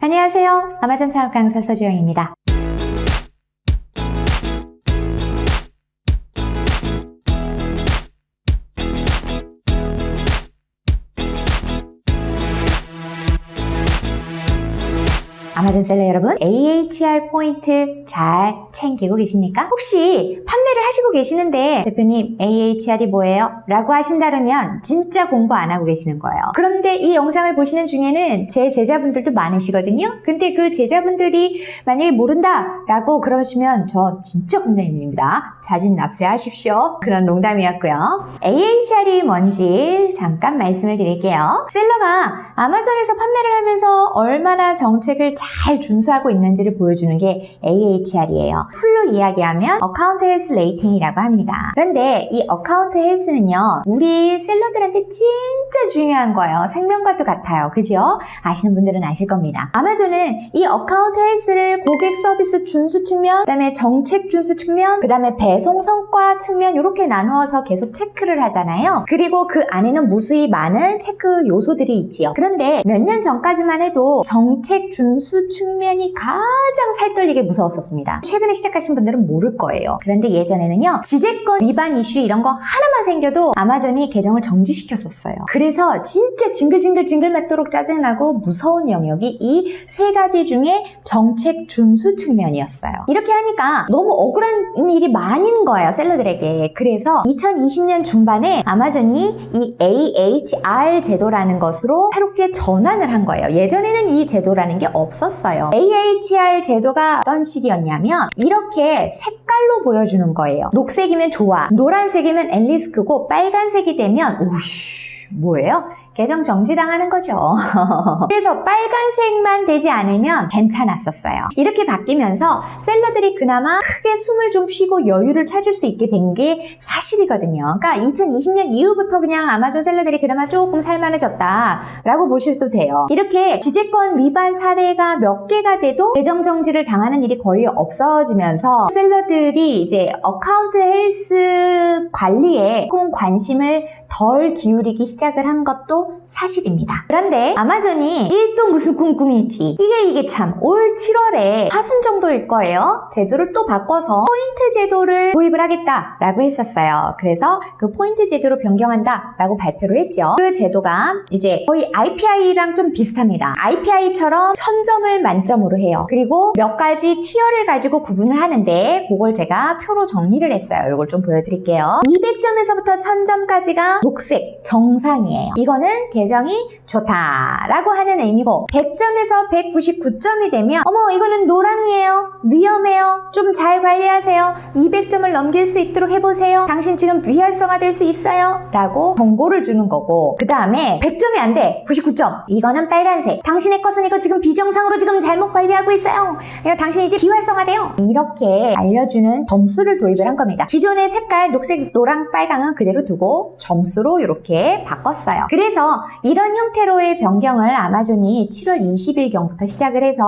안녕하세요. 아마존 창업 강사 서주영입니다. 아마존 셀러 여러분, AHR 포인트 잘 챙기고 계십니까? 혹시 판매를 하시고 계시는데 대표님 AHR이 뭐예요? 라고 하신다면 진짜 공부 안 하고 계시는 거예요. 그런데 이 영상을 보시는 중에는 제 제자분들도 많으시거든요. 근데 그 제자분들이 만약에 모른다 라고 그러시면 저 진짜 혼내입니다. 자진 납세하십시오. 그런 농담이었고요. AHR이 뭔지 잠깐 말씀을 드릴게요. 셀러가 아마존에서 판매를 하면서 얼마나 정책을 잘 준수하고 있는지를 보여주는 게 AHR이에요. 풀로 이야기하면 어카운트 헬스 레이팅이라고 합니다. 그런데 이 어카운트 헬스는요, 우리 셀러들한테 진짜 중요한 거예요. 생명과도 같아요. 그죠? 아시는 분들은 아실 겁니다. 아마존은 이 어카운트 헬스를 고객 서비스 준수 측면, 그 다음에 정책 준수 측면, 그 다음에 배송 성과 측면 이렇게 나누어서 계속 체크를 하잖아요. 그리고 그 안에는 무수히 많은 체크 요소들이 있지요. 그런데 몇 년 전까지만 해도 정책 준수 측면이 가장 살떨리게 무서웠었습니다. 최근에 시작하신 분들은 모를 거예요. 그런데 예전에는요, 지재권 위반 이슈 이런 거 하나만 생겨도 아마존이 계정을 정지시켰었어요. 그래서 진짜 징글징글 맞도록 짜증나고 무서운 영역이 이 세 가지 중에 정책 준수 측면이었어요. 이렇게 하니까 너무 억울한 일이 많은 거예요, 셀러들에게. 그래서 2020년 중반에 아마존이 이 AHR 제도라는 것으로 새롭게 전환을 한 거예요. 예전에는 이 제도라는 게 없었어요. AHR 제도가 어떤 식이었냐면 이렇게 색깔로 보여주는 거예요. 녹색이면 좋아, 노란색이면 앤리스크고 빨간색이 되면 오씨 뭐예요? 계정 정지당하는 거죠. 그래서 빨간색만 되지 않으면 괜찮았었어요. 이렇게 바뀌면서 셀러들이 그나마 크게 숨을 좀 쉬고 여유를 찾을 수 있게 된 게 사실이거든요. 그러니까 2020년 이후부터 그냥 아마존 셀러들이 그나마 조금 살만해졌다라고 보셔도 돼요. 이렇게 지재권 위반 사례가 몇 개가 돼도 계정 정지를 당하는 일이 거의 없어지면서 셀러들이 이제 어카운트 헬스 관리에 조금 관심을 덜 기울이기 시작을 한 것도 사실입니다. 그런데 아마존이 이게 또 무슨 꿍꿍이지? 이게 참 올 7월에 하순 정도일 거예요. 제도를 또 바꿔서 포인트 제도를 도입을 하겠다라고 했었어요. 그래서 그 포인트 제도로 변경한다라고 발표를 했죠. 그 제도가 이제 거의 IPI랑 좀 비슷합니다. IPI처럼 1000점을 만점으로 해요. 그리고 몇 가지 티어를 가지고 구분을 하는데 그걸 제가 표로 정리를 했어요. 이걸 좀 보여드릴게요. 200점에서부터 1000점까지가 녹색, 정상이에요. 이거는 계정이 좋다라고 하는 의미고 100점에서 199점이 되면 어머 이거는 노랑이에요. 위험해요. 좀 잘 관리하세요. 200점을 넘길 수 있도록 해보세요. 당신 지금 비활성화 될 수 있어요. 라고 경고를 주는 거고 그 다음에 100점이 안 돼. 99점. 이거는 빨간색. 당신의 것은 이거 지금 비정상으로 지금 잘못 관리하고 있어요. 이거 당신이 이제 비활성화돼요. 이렇게 알려주는 점수를 도입을 한 겁니다. 기존의 색깔 녹색, 노랑, 빨강은 그대로 두고 점수로 이렇게 바꿨어요. 그래서 이런 형태로의 변경을 아마존이 7월 20일경부터 시작을 해서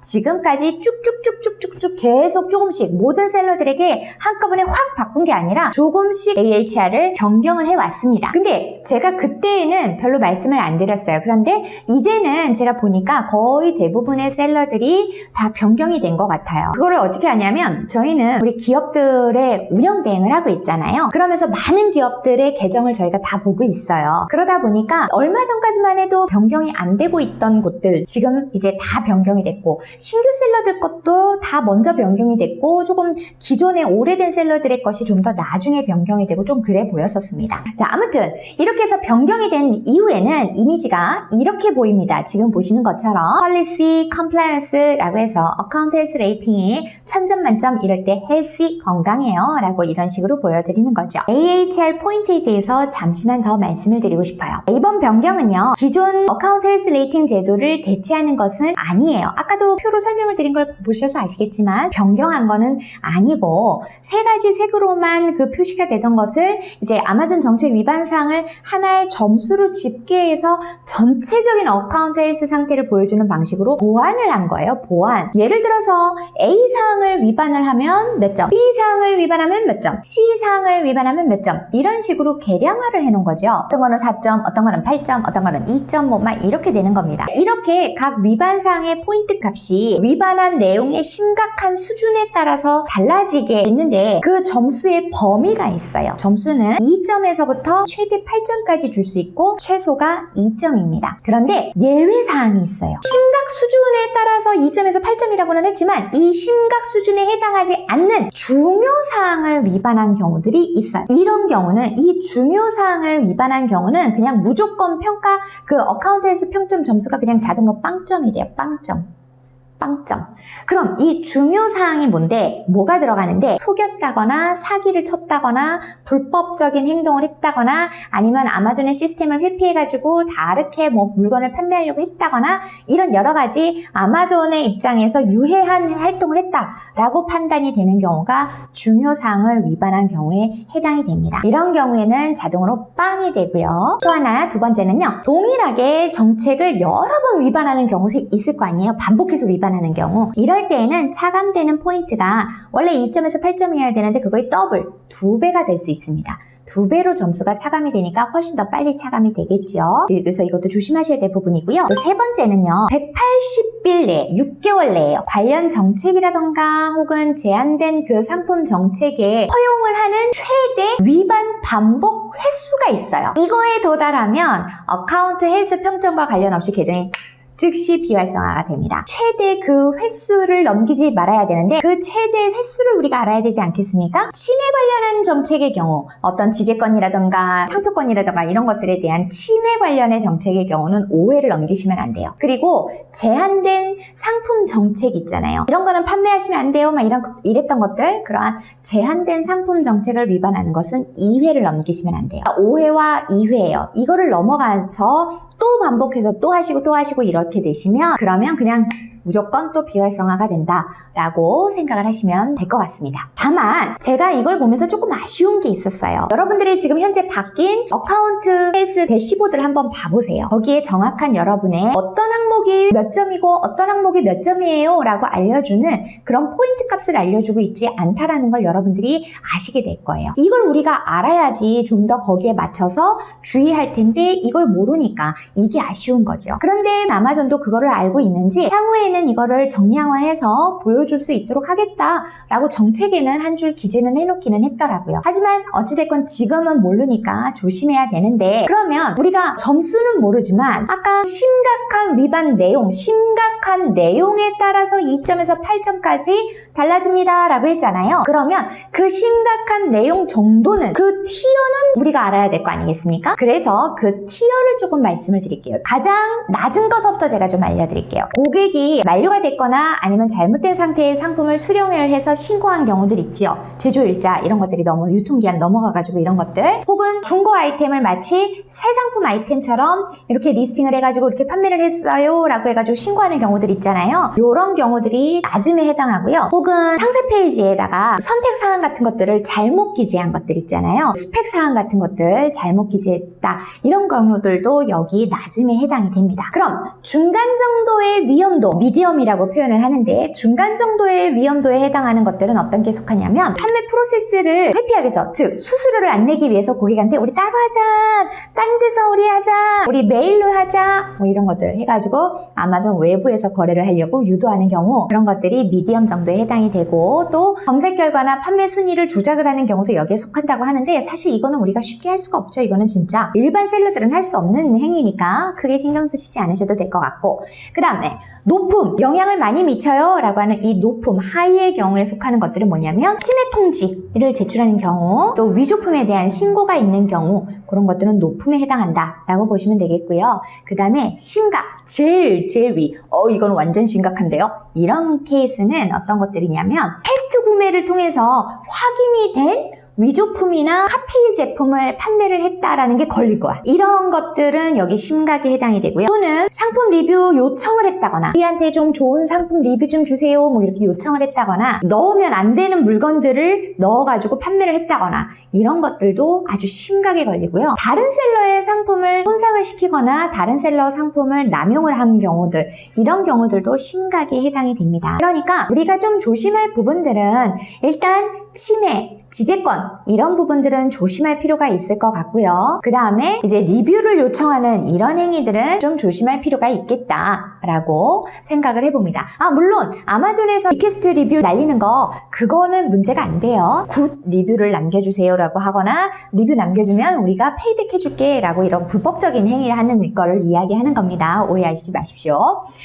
지금까지 쭉쭉쭉쭉쭉쭉 계속 조금씩 모든 셀러들에게 한꺼번에 확 바꾼 게 아니라 조금씩 AHR을 변경을 해왔습니다. 근데 제가 그때에는 별로 말씀을 안 드렸어요. 그런데 이제는 제가 보니까 거의 대부분의 셀러들이 다 변경이 된 것 같아요. 그거를 어떻게 하냐면 저희는 우리 기업들의 운영 대행을 하고 있잖아요. 그러면서 많은 기업들의 계정을 저희가 다 보고 있어요. 그러다 보니까 얼마 전까지만 해도 변경이 안 되고 있던 곳들 지금 이제 다 변경이 됐고 신규 셀러들 것도 다 먼저 변경이 됐고 조금 기존의 오래된 셀러들의 것이 좀 더 나중에 변경이 되고 좀 그래 보였었습니다. 자, 아무튼 이렇게 해서 변경이 된 이후에는 이미지가 이렇게 보입니다. 지금 보시는 것처럼 Policy Compliance라고 해서 어카운트 헬스 레이팅이 1000점 만점 이럴 때 헬스 건강해요 라고 이런 식으로 보여드리는 거죠. AHR 포인트에 대해서 잠시만 더 말씀을 드리고 싶어요. 이번 변경은요, 기존 어카운트 헬스 레이팅 제도를 대체하는 것은 아니에요. 아까도 표로 설명을 드린 걸 보셔서 아시겠지만 변경한 거는 아니고 세 가지 색으로만 그 표시가 되던 것을 이제 아마존 정책 위반 사항을 하나의 점수로 집계해서 전체적인 어카운트 헬스 상태를 보여주는 방식으로 보완을 한 거예요. 보완. 예를 들어서 A 사항을 위반을 하면 몇 점, B 사항을 위반하면 몇 점, C 사항을 위반하면 몇 점 이런 식으로 계량화를 해놓은 거죠. 어떤 거는 4점, 어떤 거는 8점, 어떤 거는 2.5 막 이렇게 되는 겁니다. 이렇게 각 위반사항의 포인트 값이 위반한 내용의 심각한 수준에 따라서 달라지게 있는데 그 점수의 범위가 있어요. 점수는 2점에서부터 최대 8점까지 줄 수 있고 최소가 2점입니다. 그런데 예외사항이 있어요. 심각 수준에 따라서 2점에서 8점이라고는 했지만 이 심각 수준에 해당하지 않는 중요사항을 위반한 경우들이 있어요. 이런 경우는 이 중요사항을 위반한 경우는 그냥 무조건 평가 그 어카운트 헬스 평점 점수가 그냥 자동으로 빵점이 돼요. 빵점. 그럼 이 중요사항이 뭔데? 뭐가 들어가는데 속였다거나 사기를 쳤다거나 불법적인 행동을 했다거나 아니면 아마존의 시스템을 회피해가지고 다르게 뭐 물건을 판매하려고 했다거나 이런 여러 가지 아마존의 입장에서 유해한 활동을 했다라고 판단이 되는 경우가 중요사항을 위반한 경우에 해당이 됩니다. 이런 경우에는 자동으로 빵이 되고요. 또 하나 두 번째는요. 동일하게 정책을 여러 번 위반하는 경우 있을 거 아니에요. 반복해서 위반하는 경우 이럴 때에는 차감되는 포인트가 원래 2점에서 8점이어야 되는데 그거의 더블 2배가 될 수 있습니다. 2배로 점수가 차감이 되니까 훨씬 더 빨리 차감이 되겠죠. 그래서 이것도 조심하셔야 될 부분이고요. 세 번째는요. 180일 내 6개월 내에요. 관련 정책이라던가 혹은 제한된 그 상품 정책에 허용을 하는 최대 위반 반복 횟수가 있어요. 이거에 도달하면 어카운트 헬스 평점과 관련 없이 계정이 즉시 비활성화가 됩니다. 최대 그 횟수를 넘기지 말아야 되는데 그 최대 횟수를 우리가 알아야 되지 않겠습니까? 침해 관련한 정책의 경우 어떤 지재권이라던가 상표권이라던가 이런 것들에 대한 침해 관련의 정책의 경우는 5회를 넘기시면 안 돼요. 그리고 제한된 상품 정책 있잖아요. 이런 거는 판매하시면 안 돼요. 막 이랬던 것들 그러한 제한된 상품 정책을 위반하는 것은 2회를 넘기시면 안 돼요. 5회와 2회예요. 이거를 넘어가서 또 반복해서 또 하시고 이렇게 되시면 그러면 그냥 무조건 또 비활성화가 된다라고 생각을 하시면 될 것 같습니다. 다만 제가 이걸 보면서 조금 아쉬운 게 있었어요. 여러분들이 지금 현재 바뀐 어카운트 헬스 대시보드를 한번 봐보세요. 거기에 정확한 여러분의 어떤 항목이 몇 점이고 어떤 항목이 몇 점이에요 라고 알려주는 그런 포인트 값을 알려주고 있지 않다라는 걸 여러분들이 아시게 될 거예요. 이걸 우리가 알아야지 좀 더 거기에 맞춰서 주의할 텐데 이걸 모르니까 이게 아쉬운 거죠. 그런데 아마존도 그거를 알고 있는지 향후에는 이거를 정량화해서 보여줄 수 있도록 하겠다라고 정책에는 한 줄 기재는 해놓기는 했더라고요. 하지만 어찌됐건 지금은 모르니까 조심해야 되는데 그러면 우리가 점수는 모르지만 아까 심각한 위반 내용, 심각한 내용에 따라서 2점에서 8점까지 달라집니다 라고 했잖아요. 그러면 그 심각한 내용 정도는 그 티어는 우리가 알아야 될 거 아니겠습니까? 그래서 그 티어를 조금 말씀을 드릴게요. 가장 낮은 것부터 제가 좀 알려드릴게요. 고객이 만료가 됐거나 아니면 잘못된 상태의 상품을 수령을 해서 신고한 경우들 있죠. 제조일자 이런 것들이 너무 유통기한 넘어가가지고 이런 것들 혹은 중고 아이템을 마치 새 상품 아이템처럼 이렇게 리스팅을 해가지고 이렇게 판매를 했어요 라고 해가지고 신고하는 경우들 있잖아요. 이런 경우들이 낮음에 해당하고요. 혹은 상세 페이지에다가 선택사항 같은 것들을 잘못 기재한 것들 있잖아요. 스펙사항 같은 것들 잘못 기재했다 이런 경우들도 여기 낮음에 해당이 됩니다. 그럼 중간 정도의 위험도 미디엄이라고 표현을 하는데 중간 정도의 위험도에 해당하는 것들은 어떤 게 속하냐면 판매 프로세스를 회피하기 위해서 즉 수수료를 안 내기 위해서 고객한테 우리 따로 하자 딴 데서 우리 하자 우리 메일로 하자 뭐 이런 것들 해가지고 아마존 외부에서 거래를 하려고 유도하는 경우 그런 것들이 미디엄 정도에 해당이 되고 또 검색 결과나 판매 순위를 조작을 하는 경우도 여기에 속한다고 하는데 사실 이거는 우리가 쉽게 할 수가 없죠. 이거는 진짜 일반 셀러들은 할 수 없는 행위니까 크게 신경 쓰시지 않으셔도 될 것 같고 그 다음에 높음, 영향을 많이 미쳐요 라고 하는 이 높음, 하이의 경우에 속하는 것들은 뭐냐면 침해 통지를 제출하는 경우 또 위조품에 대한 신고가 있는 경우 그런 것들은 높음에 해당한다 라고 보시면 되겠고요. 그 다음에 심각, 제일 위 이건 완전 심각한데요. 이런 케이스는 어떤 것들이냐면 테스트 구매를 통해서 확인이 된 위조품이나 카피 제품을 판매를 했다라는 게 걸릴 거야. 이런 것들은 여기 심각에 해당이 되고요. 또는 상품 리뷰 요청을 했다거나 우리한테 좀 좋은 상품 리뷰 좀 주세요 뭐 이렇게 요청을 했다거나 넣으면 안 되는 물건들을 넣어가지고 판매를 했다거나 이런 것들도 아주 심각에 걸리고요. 다른 셀러의 상품을 손상을 시키거나 다른 셀러 상품을 남용을 한 경우들 이런 경우들도 심각에 해당이 됩니다. 그러니까 우리가 좀 조심할 부분들은 일단 침해, 지재권 이런 부분들은 조심할 필요가 있을 것 같고요. 그 다음에 이제 리뷰를 요청하는 이런 행위들은 좀 조심할 필요가 있겠다라고 생각을 해봅니다. 물론 아마존에서 리퀘스트 리뷰 날리는 거 그거는 문제가 안 돼요. 굿 리뷰를 남겨주세요 라고 하거나 리뷰 남겨주면 우리가 페이백 해줄게 라고 이런 불법적인 행위를 하는 거를 이야기하는 겁니다. 오해하시지 마십시오.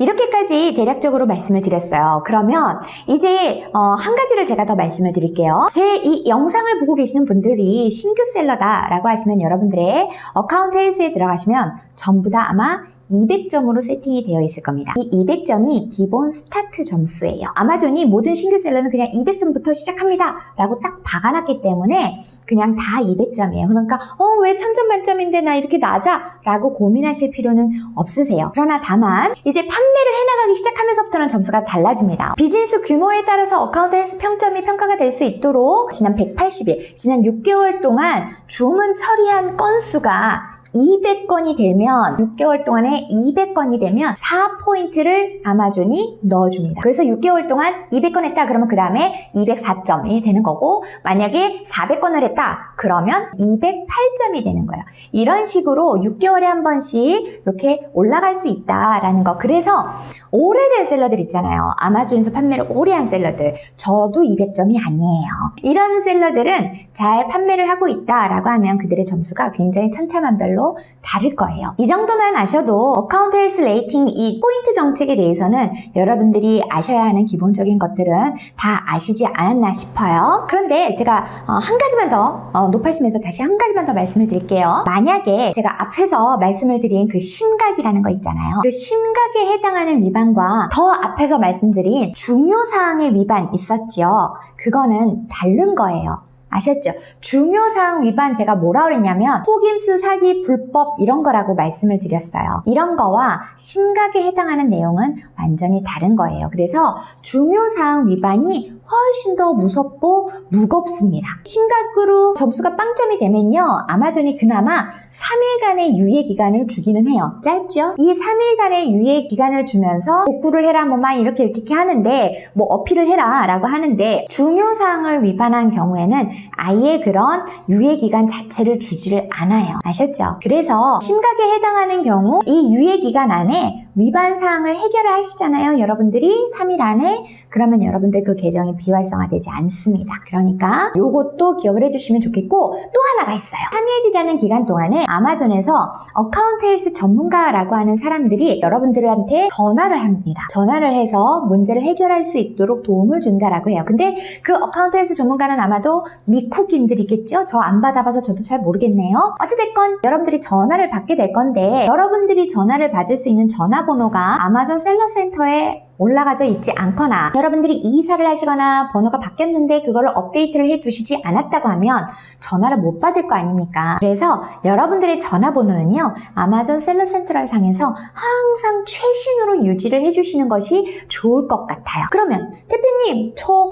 이렇게까지 대략적으로 말씀을 드렸어요. 그러면 이제 한 가지를 제가 더 말씀을 드릴게요. 제 이 영상을 보고 계시는 분들이 신규 셀러다 라고 하시면 여러분들의 어카운트 헬스에 들어가시면 전부 다 아마 200점으로 세팅이 되어 있을 겁니다. 이 200점이 기본 스타트 점수예요. 아마존이 모든 신규 셀러는 그냥 200점부터 시작합니다 라고 딱 박아놨기 때문에 그냥 다 200점이에요. 그러니까 왜 1000점 만점인데 나 이렇게 낮아? 라고 고민하실 필요는 없으세요. 그러나 다만 이제 판매를 해나가기 시작하면서부터는 점수가 달라집니다. 비즈니스 규모에 따라서 어카운트 헬스 평점이 평가가 될 수 있도록 지난 180일, 지난 6개월 동안 주문 처리한 건수가 200건이 되면 6개월 동안에 200건이 되면 4포인트를 아마존이 넣어줍니다. 그래서 6개월 동안 200건 했다 그러면 그 다음에 204점이 되는 거고 만약에 400건을 했다 그러면 208점이 되는 거예요. 이런 식으로 6개월에 한 번씩 이렇게 올라갈 수 있다라는 거. 그래서 오래된 셀러들 있잖아요. 아마존에서 판매를 오래 한 셀러들. 저도 200점이 아니에요. 이런 셀러들은 잘 판매를 하고 있다라고 하면 그들의 점수가 굉장히 천차만별로 다를 거예요. 이 정도만 아셔도 어카운트 헬스 레이팅 이 포인트 정책에 대해서는 여러분들이 아셔야 하는 기본적인 것들은 다 아시지 않았나 싶어요. 그런데 제가 한 가지만 더 높아지면서 다시 한 가지만 더 말씀을 드릴게요. 만약에 제가 앞에서 말씀을 드린 그 심각이라는 거 있잖아요. 그 심각에 해당하는 위반과 더 앞에서 말씀드린 중요사항의 위반 있었죠. 그거는 다른 거예요. 아셨죠? 중요사항 위반 제가 뭐라 그랬냐면 속임수, 사기, 불법 이런 거라고 말씀을 드렸어요. 이런 거와 심각에 해당하는 내용은 완전히 다른 거예요. 그래서 중요사항 위반이 훨씬 더 무섭고 무겁습니다. 심각으로 점수가 빵점이 되면요. 아마존이 그나마 3일간의 유예 기간을 주기는 해요. 짧죠? 이 3일간의 유예 기간을 주면서 복구를 해라 뭐 막 이렇게 하는데 뭐 어필을 해라 라고 하는데 중요사항을 위반한 경우에는 아예 그런 유예 기간 자체를 주지를 않아요. 아셨죠? 그래서 심각에 해당하는 경우 이 유예 기간 안에 위반 사항을 해결을 하시잖아요. 여러분들이 3일 안에 그러면 여러분들 그 계정이 비활성화되지 않습니다. 그러니까 요것도 기억을 해주시면 좋겠고 또 하나가 있어요. 3일이라는 기간 동안에 아마존에서 어카운트 헬스 전문가라고 하는 사람들이 여러분들한테 전화를 합니다. 전화를 해서 문제를 해결할 수 있도록 도움을 준다라고 해요. 근데 그 어카운트 헬스 전문가는 아마도 미국인들이겠죠? 저 안 받아봐서 저도 잘 모르겠네요. 어찌됐건 여러분들이 전화를 받게 될 건데 여러분들이 전화를 받을 수 있는 전화번호가 아마존 셀러 센터에 올라가져 있지 않거나 여러분들이 이사를 하시거나 번호가 바뀌었는데 그거를 업데이트를 해 두시지 않았다고 하면 전화를 못 받을 거 아닙니까? 그래서 여러분들의 전화번호는요 아마존 셀러 센트럴 상에서 항상 최신으로 유지를 해주시는 것이 좋을 것 같아요. 그러면 대표님 저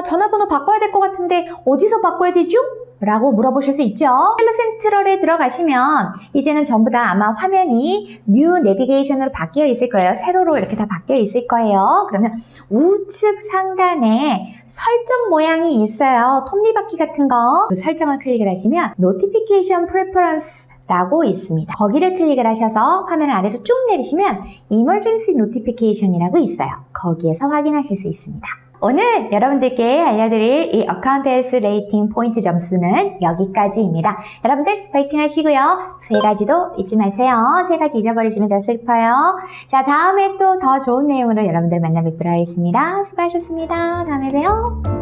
전화번호 바꿔야 될 것 같은데 어디서 바꿔야 되죠? 라고 물어보실 수 있죠. 셀러 센트럴에 들어가시면 이제는 전부 다 아마 화면이 뉴 내비게이션으로 바뀌어 있을 거예요. 세로로 이렇게 다 바뀌어 있을 거예요. 그러면 우측 상단에 설정 모양이 있어요. 톱니바퀴 같은 거. 그 설정을 클릭을 하시면 Notification Preference 라고 있습니다. 거기를 클릭을 하셔서 화면을 아래로 쭉 내리시면 Emergency Notification이라고 있어요. 거기에서 확인하실 수 있습니다. 오늘 여러분들께 알려드릴 이 어카운트 헬스 레이팅 포인트 점수는 여기까지입니다. 여러분들 파이팅 하시고요. 3가지도 잊지 마세요. 3가지 잊어버리시면 저 슬퍼요. 자, 다음에 또 더 좋은 내용으로 여러분들 만나 뵙도록 하겠습니다. 수고하셨습니다. 다음에 봬요.